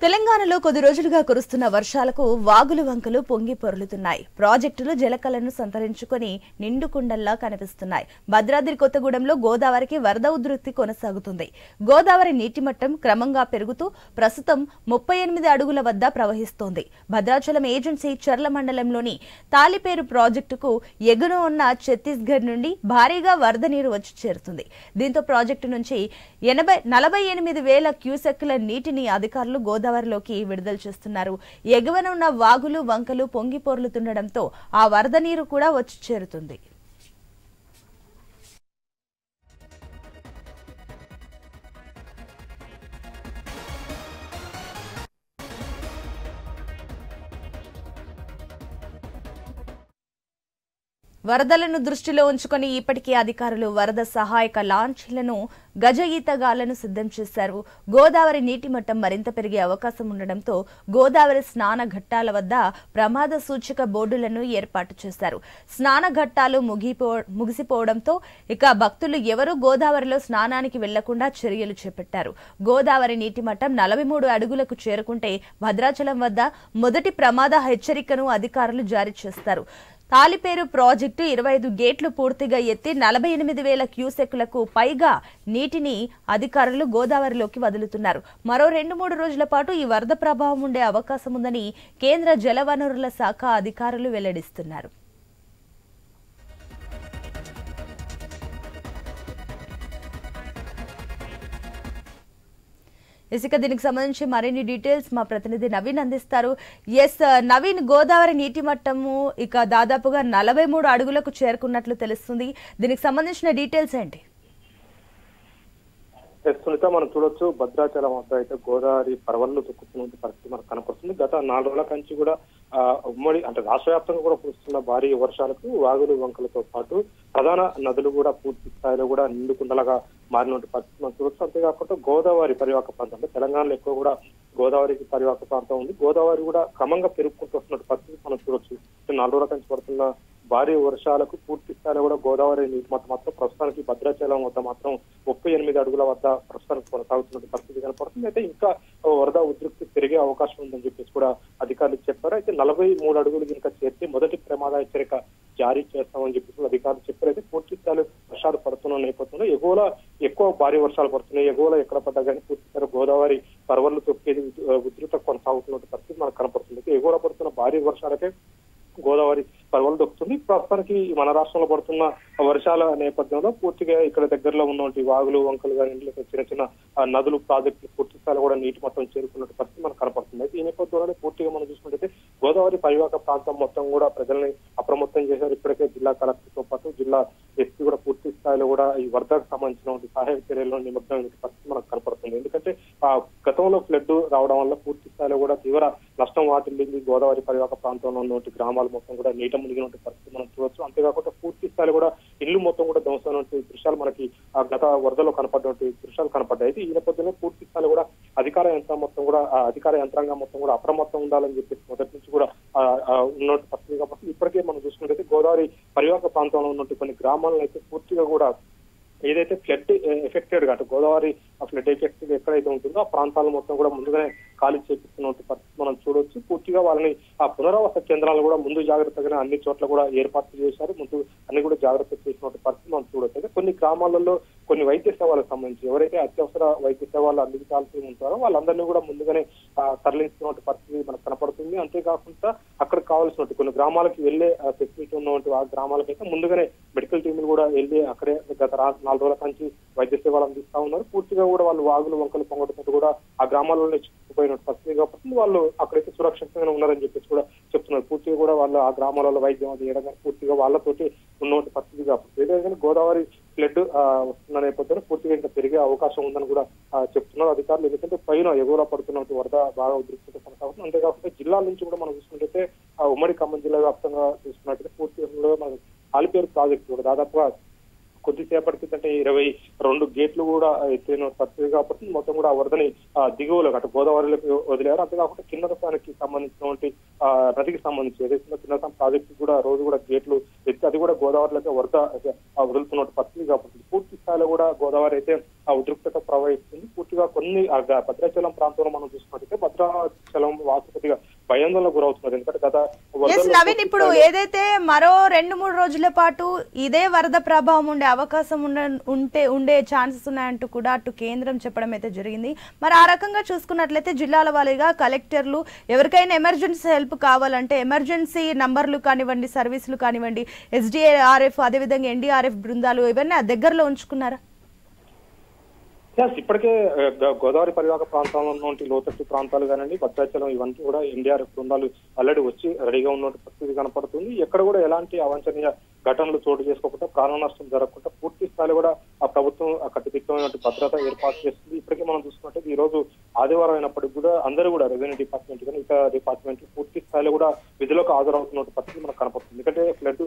తెలంగాణలో కొద్ది రోజులుగా కురుస్తున్న వర్షాలకు వాగులు వంకలు పొంగి పొర్లుతున్నాయి. ప్రాజెక్టులు జలకలను సంతరించుకొని నిండుకుండల్లా కనిపిస్తున్నాయి. భద్రాద్రి కొత్తగూడెంలో గోదావరికి వరద ఉధృతి కొనసాగుతుంది. గోదావరి నీటి మట్టం క్రమంగా పెరుగుతూ ప్రస్తుతం 38 అడుగుల వద్ద ప్రవహిస్తోంది. భద్రాచలం ఏజెన్సీ చర్ల మండలంలోని తాలిపేరు ప్రాజెక్టుకు ఎగున ఉన్న ఛత్తీస్గఢ్ నుండి భారీగా వరద నీరు వచ్చి చేరుతుంది. దీంతో ప్రాజెక్టు నుంచి 48,000 క్యూసెక్కుల నీటిని అధికారులు గోదావరిలోకి విడుదల చేస్తున్నారు. ఎగువన ఉన్న వాగులు వంకలు పొంగి పొర్లుతుండటంతో ఆ వరద నీరు కూడా వచ్చి చేరుతుంది. వరదలను దృష్టిలో ఉంచుకొని ఇప్పటికే అధికారులు వరద సహాయక లాంచీలను గజ ఈతగాళ్లను సిద్ధం చేశారు. గోదావరి నీటి మట్టం మరింత పెరిగే అవకాశం ఉండడంతో గోదావరి స్నాన ఘట్టాల వద్ద ప్రమాద సూచిక బోర్డులను ఏర్పాటు చేశారు. స్నాన ఘట్టాలు ముగిసిపోవడంతో ఇక భక్తులు ఎవరూ గోదావరిలో స్నానానికి వెళ్లకుండా చర్యలు చేపట్టారు. గోదావరి నీటి మట్టం 43 అడుగులకు చేరుకుంటే భద్రాచలం వద్ద మొదటి ప్రమాద హెచ్చరికను అధికారులు జారీ చేస్తారు. తాలిపేరు ప్రాజెక్టు 25 గేట్లు పూర్తిగా ఎత్తి 48,000 క్యూసెక్కులకు పైగా నీటిని అధికారులు గోదావరిలోకి వదులుతున్నారు. మరో 2-3 రోజుల పాటు ఈ వరద ప్రభావం ఉండే అవకాశం ఉందని కేంద్ర జలవనరుల శాఖ అధికారులు వెల్లడిస్తున్నారు. ఇసుక దీనికి సంబంధించి మరిన్ని డీటెయిల్స్ మా ప్రతినిధి నవీన్ అందిస్తారు. నవీన్, గోదావరి నీటి మట్టము ఇక దాదాపుగా 43 అడుగులకు చేరుకున్నట్లు తెలుస్తుంది. దీనికి సంబంధించిన డీటెయిల్స్ ఏంటి? సునీత, మనం చూడొచ్చు భద్రాచలం వద్ద అయితే గోదావరి పరవళ్లు తొక్కుతున్న పరిస్థితి మనకు కనపడుతుంది. గత 4 రోజుల నుంచి కూడా ఉమ్మడి అంటే రాష్ట్ర వ్యాప్తంగా కూడా కురుస్తున్న భారీ వర్షాలకు వాగులు వంకలతో పాటు ప్రధాన నదులు కూడా పూర్తి స్థాయిలో కూడా నిండుకుండలుగా మారినటువంటి పరిస్థితి మనం చూడొచ్చు. అంతేకాకుండా గోదావరి పరివాహక ప్రాంతం అంటే తెలంగాణలో ఎక్కువ కూడా గోదావరికి పరివాహక ప్రాంతం ఉంది. గోదావరి కూడా క్రమంగా పెరుగుకుంటూ వస్తున్న పరిస్థితి మనం చూడొచ్చు. 4 రోజుల నుంచి పడుతున్న భారీ వర్షాలకు పూర్తి స్థాయిలో కూడా గోదావరి నీటి మట్టం మాత్రం ప్రస్తుతానికి భద్రాచలం వద్ద మాత్రం 38 అడుగుల వద్ద ప్రస్తుతానికి కొనసాగుతున్న పరిస్థితి కనపడుతుంది. అయితే ఇంకా వరద ఉధృతి పెరిగే అవకాశం ఉందని చెప్పేసి కూడా అధికారులు చెప్పారు. అయితే 43 అడుగులు కనుక చేర్చి మొదటి ప్రమాద హెచ్చరిక జారీ చేస్తామని చెప్పేసి అధికారులు చెప్పారు. అయితే పూర్తి స్థాయిలో వర్షాలు పడుతున్న నేపథ్యంలో ఎగువలో ఎక్కువ భారీ వర్షాలు పడుతున్నాయి. ఎగువలో ఎక్కడ పడ్డా కానీ పూర్తి స్థాయిలో గోదావరి పరవళ్లు తొక్కేది ఉధృత కొనసాగుతున్న పరిస్థితి మనకు కనపడుతుంది. ఎగువలో పడుతున్న భారీ వర్షాలకే గోదావరి పరవలు దొక్కుతుంది. ప్రస్తుతానికి మన రాష్ట్రంలో పడుతున్న వర్షాల నేపథ్యంలో పూర్తిగా ఇక్కడ దగ్గరలో ఉన్నటువంటి వాగులు వంకలు కానీ చిన్న చిన్న నదులు ప్రాజెక్టులు పూర్తి స్థాయిలో కూడా నీటి మొత్తం చేరుకున్న పరిస్థితి మనకు కనపడుతుంది. అయితే ఈ నేపథ్యంలోనే పూర్తిగా మనం చూసుకుంటే గోదావరి పరివాహక ప్రాంతం మొత్తం కూడా ప్రజల్ని అప్రమత్తం చేశారు. ఇప్పటికే జిల్లా కలెక్టర్తో పాటు జిల్లా ఎస్పీ కూడా పూర్తి స్థాయిలో కూడా ఈ వరదకు సంబంధించిన సహాయ చర్యల్లో నిమగ్నమైన పరిస్థితి మనకు కనపడుతుంది. ఎందుకంటే గతంలో ఫ్లడ్ రావడం వల్ల పూర్తి స్థాయిలో కూడా తీవ్ర నష్టం వాటిల్లింది. గోదావరి పరివాహక ప్రాంతంలో ఉన్నటువంటి గ్రామాలు మొత్తం కూడా నీట మునిగిన పరిస్థితి మనం చూడొచ్చు. అంతేకాకుండా పూర్తి స్థాయిలో కూడా ఇల్లు మొత్తం కూడా ధ్వంసమైనటువంటి దృశ్యాలు మనకి గత వరదలో కనపడినటువంటి దృశ్యాలు కనపడ్డాయి. అయితే ఈ నేపథ్యంలో పూర్తి స్థాయిలో కూడా అధికార యంత్రాంగం మొత్తం కూడా అప్రమత్తం ఉండాలని చెప్పేసి మొదటి నుంచి కూడా ఉన్న పరిస్థితి కాబట్టి ఇప్పటికే మనం చూసుకుంటే గోదావరి పరివాహక ప్రాంతంలో ఉన్నటువంటి కొన్ని గ్రామాలను అయితే పూర్తిగా కూడా ఏదైతే ఫ్లడ్ ఎఫెక్టెడ్ గా అంటే గోదావరి ఫ్లడ్ ఎఫెక్టెడ్ ఎక్కడైతే ఉంటుందో ఆ ప్రాంతాలను మొత్తం కూడా ముందుగానే ఖాళీ చేపిస్తున్న పరిస్థితి మనం చూడొచ్చు. పూర్తిగా వాళ్ళని ఆ పునరావాస కేంద్రాలు కూడా ముందు జాగ్రత్తగానే అన్ని చోట్ల కూడా ఏర్పాట్లు చేశారు. ముందు అన్ని కూడా జాగ్రత్త చేసినటువంటి పరిస్థితి మనం చూడొచ్చు. అయితే కొన్ని గ్రామాలలో కొన్ని వైద్య సేవలకు సంబంధించి ఎవరైతే అత్యవసర వైద్య సేవలు అందించాల్సి ఉంటారో వాళ్ళందరినీ కూడా ముందుగానే తరలించినటువంటి పరిస్థితి మనకు కనపడుతుంది. అంతేకాకుండా అక్కడ కావాల్సినటువంటి కొన్ని గ్రామాలకు వెళ్లే ఫెసిలిటీ ఉన్నటువంటి ఆ గ్రామాలకైతే ముందుగానే మెడికల్ టీములు కూడా వెళ్లి అక్కడే గత 4 రోజుల నుంచి వైద్య సేవలు అందిస్తా ఉన్నారు. పూర్తిగా కూడా వాళ్ళు వాగులు వంకలు పొంగడంతో కూడా ఆ గ్రామాల్లోనే చిక్కుపోయిన పరిస్థితి కాబట్టి వాళ్ళు అక్కడైతే సురక్షితంగా ఉన్నారని చెప్పేసి కూడా చెప్తున్నారు. పూర్తిగా కూడా వాళ్ళు ఆ గ్రామాలలో వైద్యం అది చేయడం పూర్తిగా వాళ్ళతోటి ఉన్నటువంటి పరిస్థితి కాబట్టి ఏదైనా గోదావరి ఫ్లడ్ వస్తున్న నేపథ్యంలో పూర్తిగా ఇంకా పెరిగే అవకాశం ఉందని కూడా చెప్తున్నారు అధికారులు. ఎందుకంటే పైన ఎగువలో పడుతున్నటువంటి వరద బాగా ఉధృతితో కొనసాగుతుంది. అంతేకాకుండా జిల్లాల నుంచి కూడా మనం చూసుకుంటే ఉమ్మడి ఖమ్మం జిల్లా వ్యాప్తంగా చూసుకున్నట్టయితే పూర్తిగా మన తాలిపేరు ప్రాజెక్టు కూడా దాదాపుగా కొద్దిసేపటి కిందట 22 గేట్లు కూడా ఎత్తిన పరిస్థితి కాబట్టి మొత్తం కూడా ఆ వరదని దిగువలకు అటు గోదావరిలోకి వదిలేరు. అంతేకాకుండా కిన్నరసానికి సంబంధించినటువంటి నదికి సంబంధించి ఏదైతే కిన్నరసం ప్రాజెక్టు కూడా రోజు కూడా గేట్లు ఎత్తి అది కూడా గోదావరిలోకి వరద వదులుతున్న పరిస్థితి కాబట్టి పూర్తి స్థాయిలో కూడా గోదావరి అయితే ఉద్రిక్తత ప్రవహిస్తుంది. పూర్తిగా కొన్ని భద్రాచలం ప్రాంతంలో మనం చూసుకున్నట్టయితే భద్రాచలం వాసుపతిగా భయాందోళనకు గురవుతున్నారు. ఎందుకంటే గత నవీన్ ఇప్పుడు ఏదైతే మరో 2-3 రోజుల పాటు ఇదే వరద ప్రభావం ఉండే అవకాశం ఉండే ఛాన్సెస్ ఉన్నాయంటూ కూడా అటు కేంద్రం చెప్పడం అయితే జరిగింది. మరి ఆ రకంగా చూసుకున్నట్లయితే జిల్లాల వారీగా కలెక్టర్లు ఎవరికైనా ఎమర్జెన్సీ హెల్ప్ కావాలంటే ఎమర్జెన్సీ నంబర్లు కానివ్వండి, సర్వీసులు కానివ్వండి, SDRF అదేవిధంగా NDRF బృందాలు ఇవన్నీ దగ్గరలో ఉంచుకున్నారా? ఇప్పటికే గోదావరి పరివాహక ప్రాంతంలో ఉన్నటువంటి లోతట్టు ప్రాంతాలు కానివ్వండి, భద్రాచలం ఇవన్నీ కూడా NDRF బృందాలు ఆల్రెడీ వచ్చి రెడీగా ఉన్నటువంటి పరిస్థితి కనపడుతుంది. ఎక్కడ కూడా ఎలాంటి అవాంఛనీయ ఘటనలు చోటు చేసుకోకుండా, ప్రాణ నష్టం జరగకుండా పూర్తి స్థాయిలో కూడా ఆ ప్రభుత్వం కట్టుదిట్టమైనటువంటి భద్రత ఏర్పాటు చేస్తుంది. ఇప్పటికే మనం చూసుకుంటే ఈ రోజు ఆదివారం అయినప్పటికీ కూడా అందరూ కూడా రెవెన్యూ డిపార్ట్మెంట్ కానీ ఇతర డిపార్ట్మెంట్ పూర్తి స్థాయిలో కూడా విధులకు హాజరవుతున్న పరిస్థితి మనకు కనపడుతుంది. ఎందుకంటే ఫ్లడ్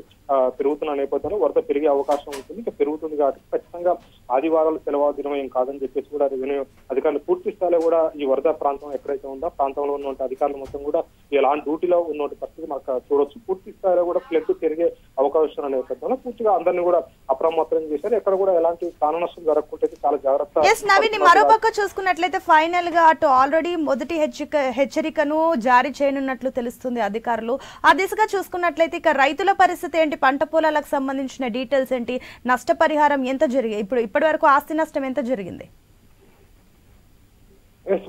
పెరుగుతున్న నేపథ్యంలో వరద పెరిగే అవకాశం ఉంటుంది. ఇంకా పెరుగుతుంది కాబట్టి ఖచ్చితంగా ఆదివారాలు సెలవు దినం ఏం కాదని చెప్పేసి కూడా రెవెన్యూ అధికారులు పూర్తి స్థాయిలో కూడా ఈ వరద ప్రాంతం ఎక్కడైతే ఉందో ప్రాంతంలో ఉన్నటువంటి అధికారులు మొత్తం కూడా ఇలా డ్యూటీలో ఉన్నటువంటి పరిస్థితి మనకు చూడొచ్చు. పూర్తి స్థాయిలో కూడా ఫ్లడ్ పెరిగే అవకాశం నేపథ్యంలో పూర్తిగా అందరినీ కూడా అప్రమత్తం చేశారు. ఎక్కడ కూడా ఎలాంటి ప్రాణ నష్టం జరగకుంటే చాలా జాగ్రత్త. నవీన్ మరోపక్క చూసుకున్నట్లయితే ఫైనల్ గా అటు ఆల్రెడీ మొదటి హెచ్చరికను జారీ చేయనున్నట్లు తెలుస్తుంది అధికారులు. ఆ దిశగా చూసుకున్నట్లయితే ఇక రైతుల పరిస్థితి ఏంటి? పంట పొలాలకు సంబంధించిన డీటెయిల్స్ ఏంటి? నష్టపరిహారం ఎంత జరిగింది? ఇప్పటి వరకు ఆస్తి నష్టం ఎంత జరిగింది?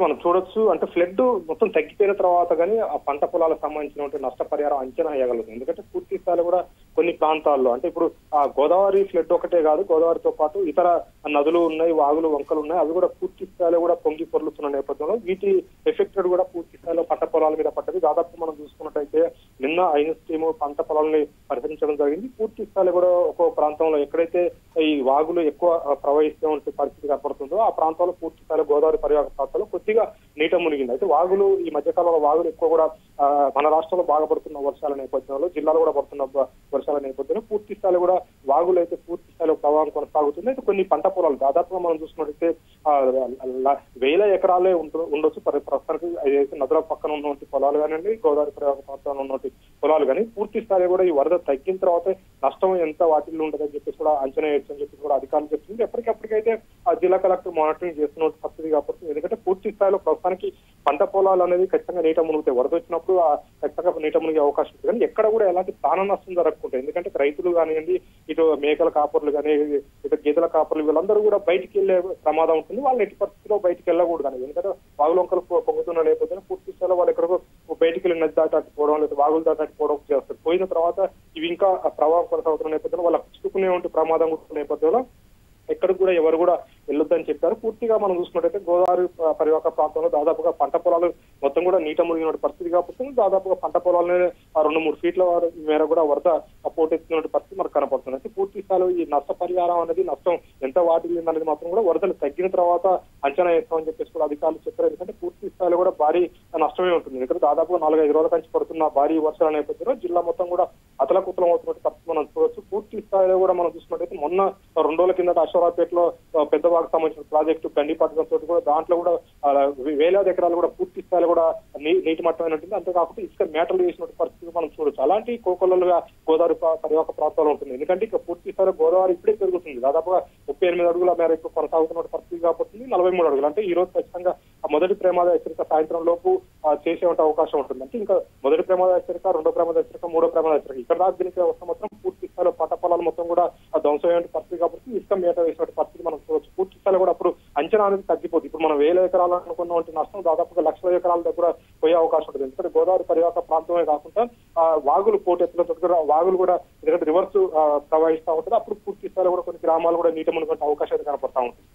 మనం చూడొచ్చు. అంటే ఫ్లడ్ మొత్తం తగ్గిపోయిన తర్వాత కానీ ఆ పంట పొలాలకు సంబంధించినటువంటి నష్టపరిహారం అంచనా వేయగలదు. ఎందుకంటే పూర్తి స్థాయిలో కూడా కొన్ని ప్రాంతాల్లో అంటే ఇప్పుడు ఆ గోదావరి ఫ్లడ్ ఒకటే కాదు, గోదావరితో పాటు ఇతర నదులు ఉన్నాయి, వాగులు వంకలు ఉన్నాయి, అవి కూడా పూర్తి స్థాయిలో కూడా పొంగి పొర్లుతున్న నేపథ్యంలో వీటి ఎఫెక్టెడ్ కూడా పూర్తి స్థాయిలో పంట పొలాల మీద పడ్డది. దాదాపు మనం చూసుకున్నట్టయితే నిన్న ఐఎన్స్ టీము పంట పొలాలని పరిశీలించడం జరిగింది. పూర్తి స్థాయిలో కూడా ఒక్కో ప్రాంతంలో ఎక్కడైతే ఈ వాగులు ఎక్కువ ప్రవహిస్తూ ఉంటే పరిస్థితి కనపడుతుందో ఆ ప్రాంతాల్లో పూర్తి స్థాయిలో గోదావరి పరివాహక ప్రాంతాల్లో కొద్దిగా నీట మునిగింది. అయితే వాగులు ఈ మధ్యకాలంలో వాగులు ఎక్కువ కూడా మన రాష్ట్రంలో బాగా పడుతున్న వర్షాల నేపథ్యంలో, జిల్లాలో కూడా పడుతున్న వర్షాల నేపథ్యంలో పూర్తి స్థాయిలో కూడా వాగులు అయితే పూర్తి స్థాయిలో ప్రవాహం కొనసాగుతుంది. అయితే కొన్ని పంట పొలాలు దాదాపుగా మనం చూసుకున్నట్టయితే 1000 ఎకరాలే ఉండొచ్చు ప్రస్తుతానికి. అయితే నదుల పక్కన ఉన్నటువంటి పొలాలు కానివ్వండి, గోదావరి పరివాహక ప్రాంతంలో ఉన్నటువంటి పొలాలు కానీ పూర్తి స్థాయిలో కూడా ఈ వరద తగ్గిన తర్వాత నష్టం ఎంత వాటిల్లో ఉంటుందని చెప్పేసి కూడా అంచనా వేయచ్చు అని చెప్పేసి కూడా అధికారులు చెప్తుంది. ఎప్పటికప్పటికైతే ఆ జిల్లా కలెక్టర్ మానిటరింగ్ చేస్తున్న పరిస్థితి కాబట్టి ఎందుకంటే పూర్తి స్థాయిలో ప్రస్తుతానికి పంట పొలాలు అనేది ఖచ్చితంగా నీట మునుగుతాయి. వరద వచ్చినప్పుడు ఖచ్చితంగా నీట మునిగే అవకాశం ఉంటుంది. కానీ ఎక్కడ కూడా ఎలాంటి ప్రాణ నష్టం జరగకుంటాయి. ఎందుకంటే రైతులు కానివ్వండి, ఇటు మేకల కాపర్లు కానీ, ఇటు గేదెల కాపర్లు వీళ్ళందరూ కూడా బయటికి వెళ్లే ప్రమాదం ఉంటుంది. వాళ్ళు ఎట్టి పరిస్థితిలో బయటికి వెళ్ళకూడదు కానీ ఎందుకంటే వాగులొంకలు పొంగుతున్న నేపథ్యంలో పూర్తి స్థాయిలో వాళ్ళు ఎక్కడికో బయటికి వెళ్ళి నది దాటాటిపోవడం లేదా వాగులు దాటాటిపోవడం చేస్తారు. పోయిన తర్వాత ఇవి ఇంకా ప్రభావం కొనసాగుతున్న నేపథ్యంలో వాళ్ళ చిక్కుకునే ప్రమాదం కూడా నేపథ్యంలో ఎక్కడికి కూడా ఎవరు కూడా వెళ్ళొద్దని చెప్పారు. పూర్తిగా మనం చూసుకున్నట్టయితే గోదావరి పరివాహక ప్రాంతంలో దాదాపుగా పంట పొలాలు మొత్తం కూడా నీట మునిగిన పరిస్థితి కాబట్టి దాదాపుగా పంట పొలాలనే 2-3 ఫీట్ల మేర కూడా వరద పోటెత్తున్న పరిస్థితి మనకు కనపడుతుంది. అయితే పూర్తి స్థాయిలో ఈ నష్టపరిహారం అనేది నష్టం ఎంత వాటిల్లింది అనేది మాత్రం కూడా వరదలు తగ్గిన తర్వాత అంచనా వేస్తామని చెప్పేసి కూడా అధికారులు చెప్పారు. ఎందుకంటే పూర్తి స్థాయిలో కూడా భారీ నష్టమే ఉంటుంది. ఎందుకంటే దాదాపుగా 4-5 రోజుల నుంచి పడుతున్న భారీ వర్షాల నేపథ్యంలో జిల్లా మొత్తం కూడా అతలకుతలం అవుతున్న పరిస్థితి మనం చూడవచ్చు. పూర్తి స్థాయిలో కూడా మనం చూసుకున్నట్టయితే మొన్న 2 రోజుల కిందట అశ్వరాపేటలో పెద్దవాకు సంబంధించిన ప్రాజెక్టు గండిపట్టడంతో కూడా దాంట్లో కూడా వేలాది ఎకరాలు కూడా పూర్తి స్థాయిలో కూడా నీటి మట్టమైన ఉంటుంది. అంతేకాకుండా ఇసుక మేటలు వేసిన పరిస్థితి మనం చూడొచ్చు. అలాంటి కోకొల్లలుగా గోదావరి పరివాహక ప్రాంతాల్లో ఉంటుంది. ఎందుకంటే ఇక పూర్తి స్థాయిలో గోదావరి ఇప్పుడే పెరుగుతుంది. దాదాపుగా 38 అడుగుల మేర ఇప్పుడు కొనసాగుతున్న పరిస్థితి కాబట్టి 43 అడుగులు. అంటే ఈ రోజు ఖచ్చితంగా మొదటి ప్రమాద హెచ్చరిక సాయంత్రం లోపు చేసే అవకాశం ఉంటుంది. అంటే ఇంకా మొదటి ప్రమాద హెచ్చరిక, 2వ ప్రమాద హెచ్చరిక, 3వ ప్రమాద హెచ్చరిక ఇక్కడ దాకా దీనికి వస్తే మాత్రం పూర్తి స్థాయిలో పంట పొలాలు మొత్తం కూడా ధ్వంసమైన పరిస్థితి కాబట్టి ఇసుక మేట వేసిన పరిస్థితి మనం చూడవచ్చు. పూర్తి స్థాయిలో కూడా అప్పుడు అంచనా అనేది తగ్గిపోతుంది. ఇప్పుడు మనం 1000 ఎకరాలు అనుకున్నటువంటి నష్టం దాదాపుగా 1,00,000 ఎకరాల దగ్గర పోయే అవకాశం ఉంటుంది. ఎందుకంటే గోదావరి పరివాహక ప్రాంతమే కాకుండా వాగులు పోటెత్తుల వాగులు కూడా ఎందుకంటే రివర్స్ ప్రవహిస్తూ ఉంటుంది. అప్పుడు పూర్తి స్థాయిలో కూడా కొన్ని గ్రామాలు కూడా నీట మునిగే అవకాశాలు కనపడతా ఉంటుంది.